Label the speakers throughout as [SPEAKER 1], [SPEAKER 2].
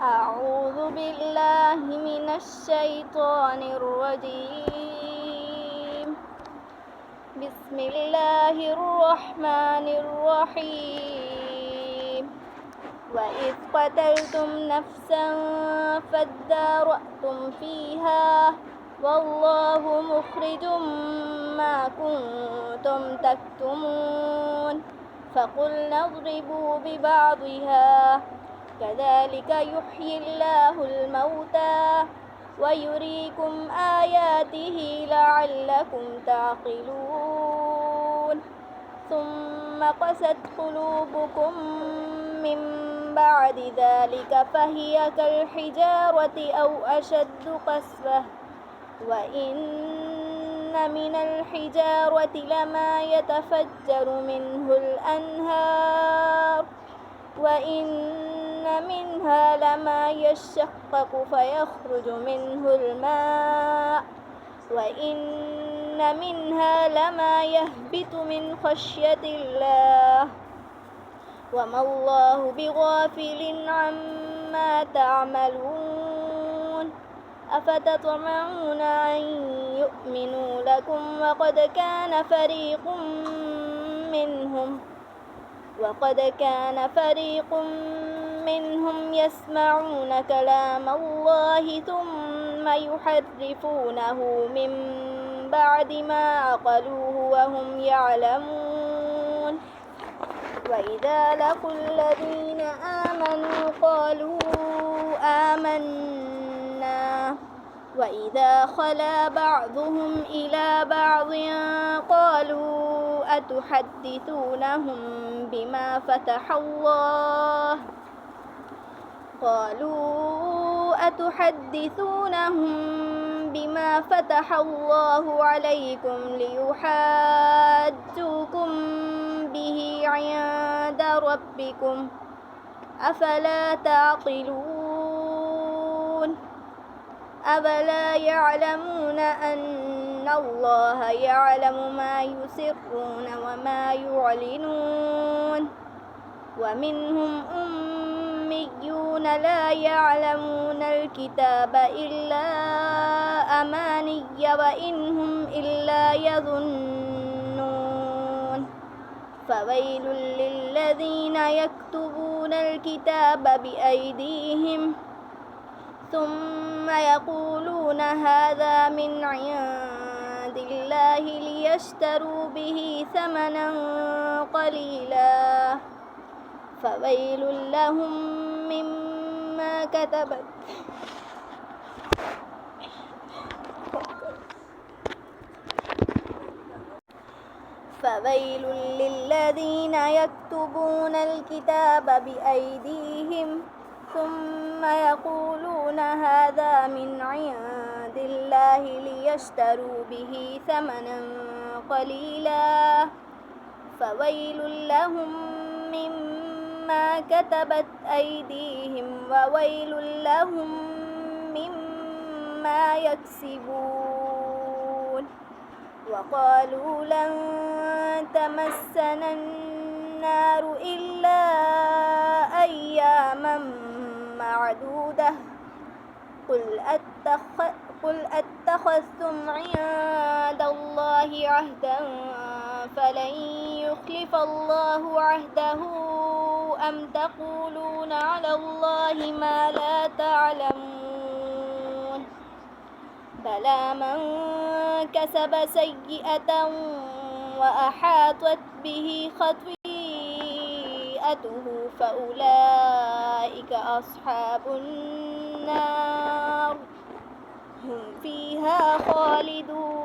[SPEAKER 1] أعوذ بالله من الشيطان الرجيم. بسم الله الرحمن الرحيم. وإذ قتلتم نفسا فادارأتم فيها والله مخرج ما كنتم تكتمون فقلنا اضربوا ببعضها كذلك يحيي الله الموتى ويريكم آياته لعلكم تعقلون ثم قست قلوبكم من بعد ذلك فهي كالحجارة أو أشد قسوة وإن من الحجارة لما يتفجر منه الأنهار وإن منها لما يشقق فيخرج منه الماء وإن منها لما يهبط من خشية الله وما الله بغافل عما تعملون أفتطمعون أن يؤمنوا لكم وقد كان فريق منهم يسمعون كلام الله ثم يحرفونه من بعد ما عقلوه وهم يعلمون وإذا لقوا الذين آمنوا قالوا آمنا وإذا خلا بعضهم إلى بعض قالوا أتحدثونهم بما فتح الله عليكم ليحاجوكم به عند ربكم أفلا تعقلون أفلا يعلمون أن الله يعلم ما يسرون وما يعلنون ومنهم أميون لا يعلمون الكتاب إلا أماني وإنهم إلا يظنون فويل للذين يكتبون الكتاب بأيديهم ثم يقولون هذا من عند الله ليشتروا به ثمنا قليلا فويل لهم مما كتبت فويل للذين يكتبون الكتاب بأيديهم ثم يقولون هذا من عند الله ليشتروا به ثمنا قليلا فويل لهم مما كتبت أيديهم وويل لهم مما يكسبون وقالوا لن تمسنا النار إلا أياما معدودة قل أتخذتم عند الله عهدا فلن يخلف الله عهده أم تقولون على الله ما لا تعلمون بلى من كسب سيئة وأحاطت به خطيئته فأولئك أصحاب النار هم فيها خالدون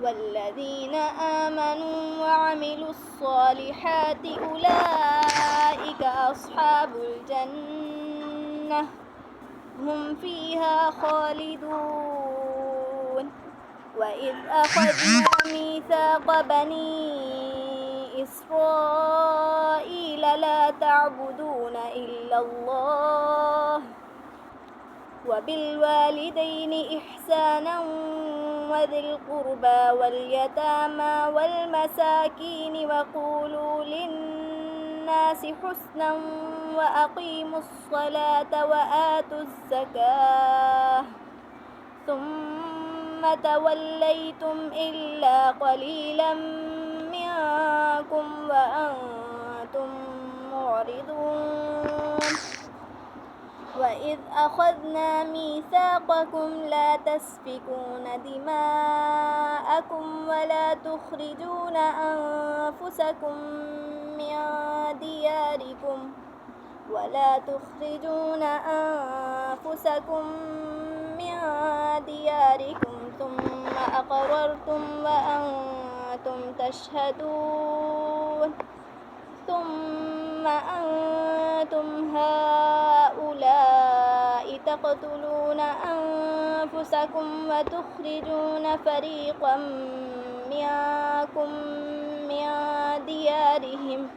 [SPEAKER 1] والذين آمنوا وعملوا الصالحات أولئك أصحاب الجنة هم فيها خالدون وإذ أخذنا ميثاق بني إسرائيل لا تعبدون إلا الله وبالوالدين إحسانا وذي القربى واليتامى والمساكين وقولوا للناس للناس حسنا وأقيموا الصلاة وآتوا الزكاة ثم توليتم إلا قليلا منكم وأنتم معرضون وإذ أخذنا ميثاقكم لا تسفكون دماءكم ولا تخرجون أنفسكم من دياركم ثم أقررتم وأنتم تشهدون ثم أنتم هؤلاء تقتلون أنفسكم وتخرجون فريقا منكم من ديارهم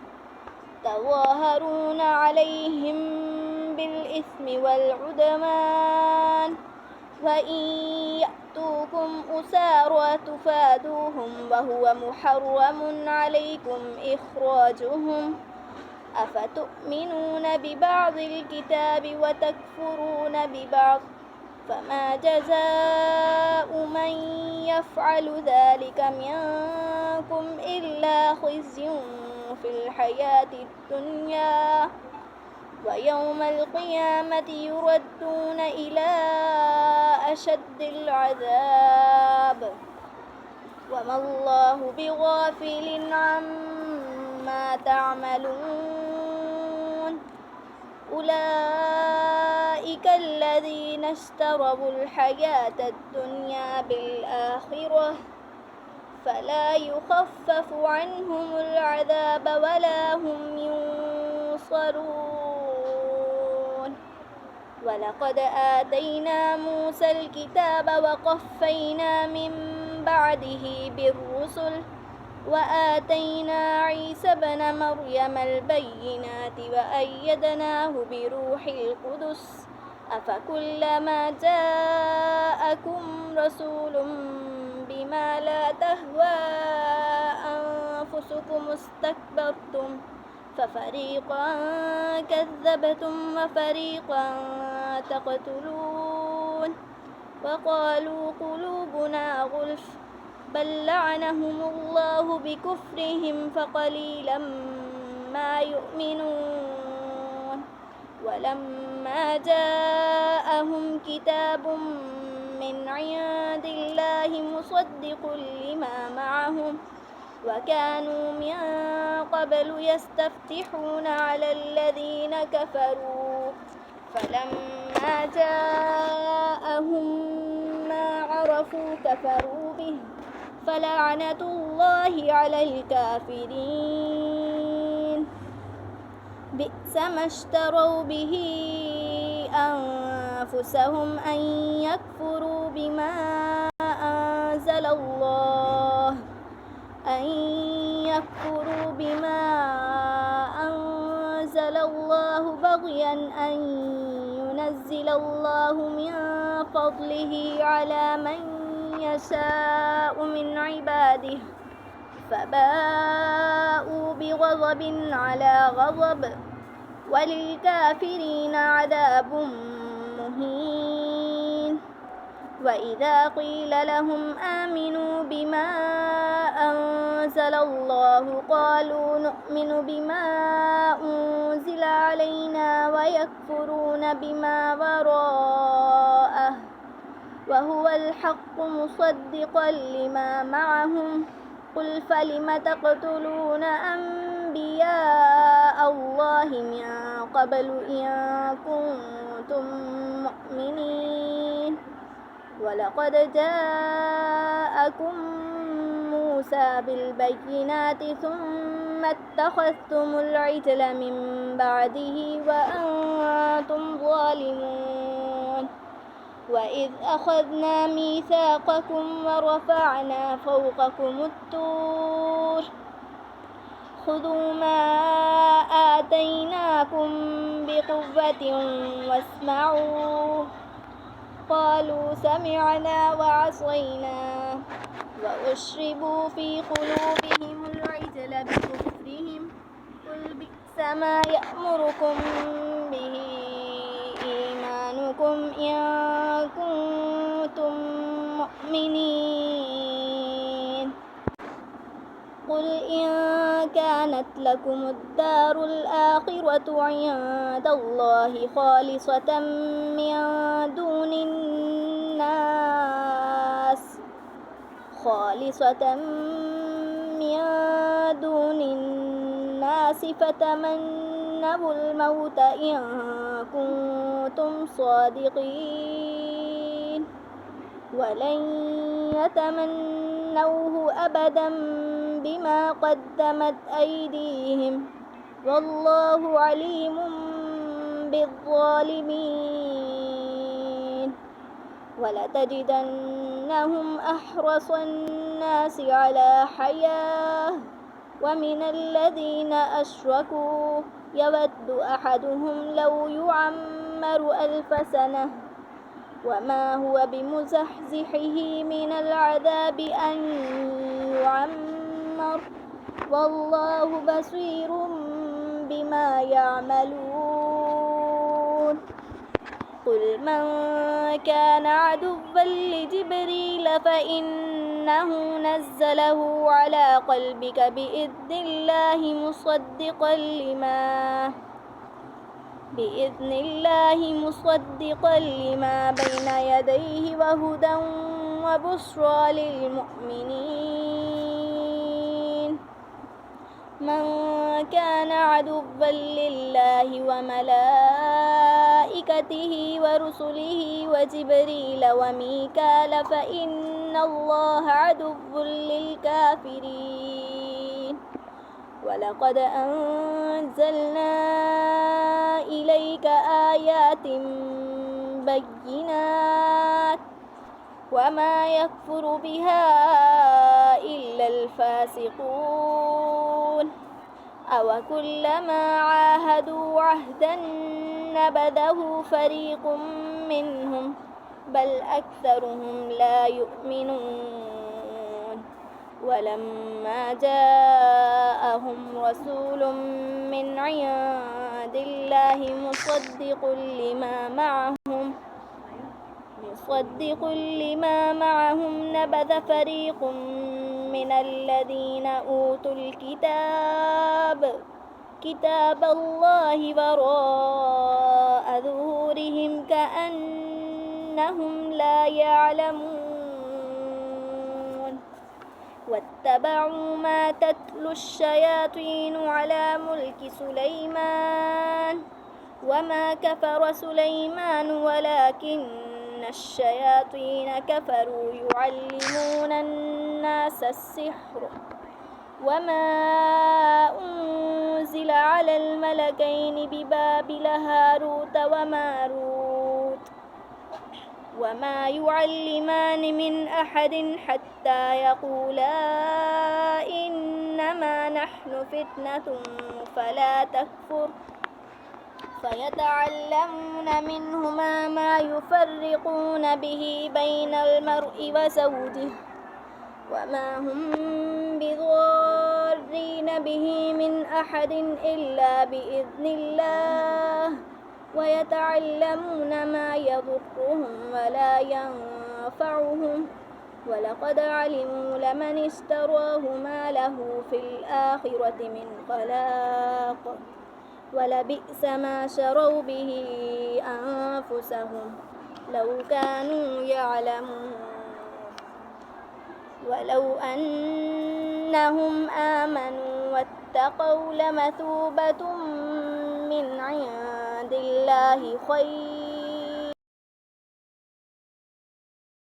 [SPEAKER 1] تظاهرون عليهم بالإثم والعدوان وإن يأتوكم أسارى تفادوهم وهو محرم عليكم إخراجهم أفتؤمنون ببعض الكتاب وتكفرون ببعض فما جزاء من يفعل ذلك منكم إلا خزي في الحياة الدنيا ويوم القيامة يردون إلى أشد العذاب وما الله بغافل عما تعملون أولئك الذين اشتروا الحياة الدنيا بالآخرة فلا يخفف عنهم العذاب ولا هم ينصرون ولقد آتينا موسى الكتاب وقفينا من بعده بالرسل وآتينا عيسى ابن مريم البينات وأيدناه بروح القدس أفكلما جاءكم رسول بما لا تهوى أنفسكم استكبرتم ففريقا كذبتم وفريقا تقتلون وقالوا قلوبنا غلف بل لعنهم الله بكفرهم فقليلا ما يؤمنون ولما جاءهم كتاب من عند الله مصدق لما معهم وكانوا من قبل يستفتحون على الذين كفروا فلما جاءهم ما عرفوا كفروا به فلعنة الله على الكافرين بئس ما اشتروا به أنفسهم أن يكفروا بما أنزل الله بغيا أن ينزل الله من فضله على من يشاء من عباده فباءوا بغضب على غضب وللكافرين عذاب مهين وإذا قيل لهم آمنوا بما أنزل الله قالوا نؤمن بما أنزل علينا ويكفرون بما وراءه وهو الحق مصدقا لما معهم قل فلم تقتلون أنبياء الله من قبل إن كنتم مؤمنين ولقد جاءكم موسى بالبينات ثم اتخذتم العجل من بعده وأنتم ظالمون وإذ أخذنا ميثاقكم ورفعنا فوقكم الطور خذوا ما آتيناكم بقوة واسمعوا قالوا سمعنا وعصينا وأشربوا في قلوبهم العجل بكفرهم قل بئس لبئس ما يأمركم به إيمانكم إن كنتم مؤمنين قل إن كانت لكم الدار الآخرة عند الله خالصة من دون الناس فتمنوا الموت إن كنتم صادقين ولن يتمنوه أبدا بما قدمت أيديهم والله عليم بالظالمين ولتجدنهم أحرص الناس على حياة ومن الذين أشركوا يود أحدهم لو يعمر 1000 سنة وما هو بمزحزحه من العذاب أن يعمر والله بصير بما يعملون قل من كان عدوا لجبريل فإنه نزله على قلبك بإذن الله مصدقا لما بين يديه وهدى وبشرى للمؤمنين من كان عدوا لله وملائكته ورسله وجبريل وميكال فإن الله عدو للكافرين ولقد أنزلنا إليك آيات بينات وما يكفر بها إلا الفاسقون أو كلما عاهدوا عهدا نبذه فريق منهم بل أكثرهم لا يؤمنون ولما جاءهم رسول من عند الله مصدق لما معهم نبذ فريق من الذين أوتوا كتاب الله وراء ظهورهم كأنهم لا يعلمون واتبعوا ما تتلو الشياطين على ملك سليمان وما كفر سليمان ولكن الشياطين كفروا يعلمون الناس السحر وما أنزل على الملكين ببابل هاروت وماروت وما يعلمان من أحد حتى يقولا إنما نحن فتنة فلا تكفر فيتعلمون منهما ما يفرقون به بين المرء وزوجه وما هم بضارين به من أحد إلا بإذن الله ويتعلمون ما يضرهم ولا ينفعهم ولقد علموا لمن اشتراه ما له في الآخرة من خلاق ولبئس ما شروا به أنفسهم لو كانوا يعلمون ولو أنهم آمنوا واتقوا لمثوبة من عند الله خير